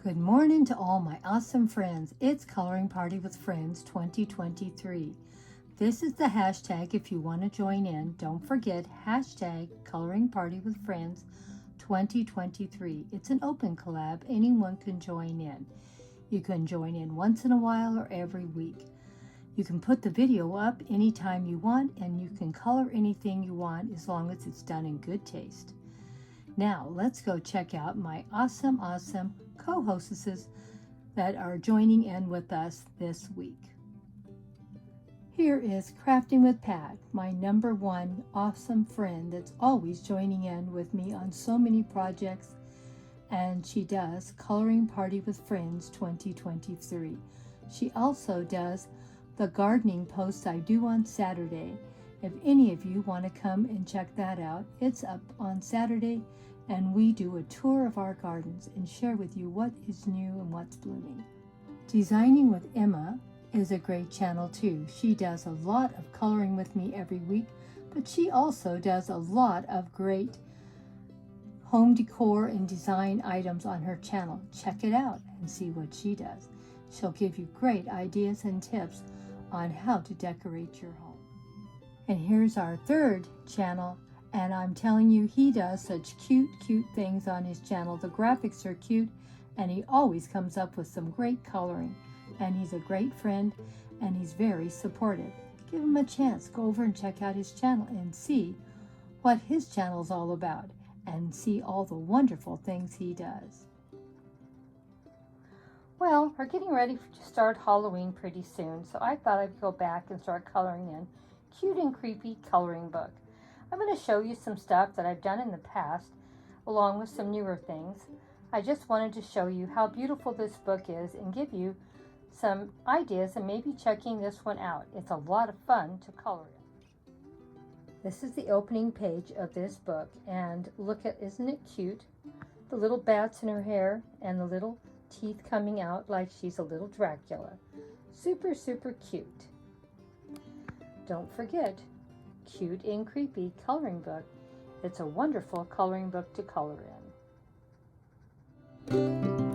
Good morning to all my awesome friends. It's Coloring Party with Friends 2023. This is the hashtag if you want to join in. Don't forget hashtag Coloring Party with Friends 2023. It's an open collab. Anyone can join in. You can join in once in a while or every week. You can put the video up anytime you want, and you can color anything you want as long as it's done in good taste. Now let's go check out my awesome co-hostesses that are joining in with us this week. Here is Crafting with Pat, my number one awesome friend that's always joining in with me on so many projects, and she does Coloring Party with Friends 2023. She also does the gardening posts I do on Saturday. If any of you want to come and check that out, it's up on Saturday, and we do a tour of our gardens and share with you what is new and what's blooming. Designing with Emma is a great channel too. She does a lot of coloring with me every week, but she also does a lot of great home decor and design items on her channel. Check it out and see what she does. She'll give you great ideas and tips on how to decorate your home. And here's our third channel, and I'm telling you, he does such cute things on his channel. The graphics are cute, and he always comes up with some great coloring. And he's a great friend, and he's very supportive. Give him a chance. Go over and check out his channel and see what his channel's all about, and see all the wonderful things he does. Well, we're getting ready to start Halloween pretty soon, so I thought I'd go back and start coloring in Cute and Creepy coloring book. I'm going to show you some stuff that I've done in the past, along with some newer things. I just wanted to show you how beautiful this book is and give you some ideas and maybe checking this one out. It's a lot of fun to color in. This is the opening page of this book, and look at, isn't it cute? The little bats in her hair and the little teeth coming out like she's a little Dracula. Super cute. Don't forget, Cute and Creepy coloring book. It's a wonderful coloring book to color in.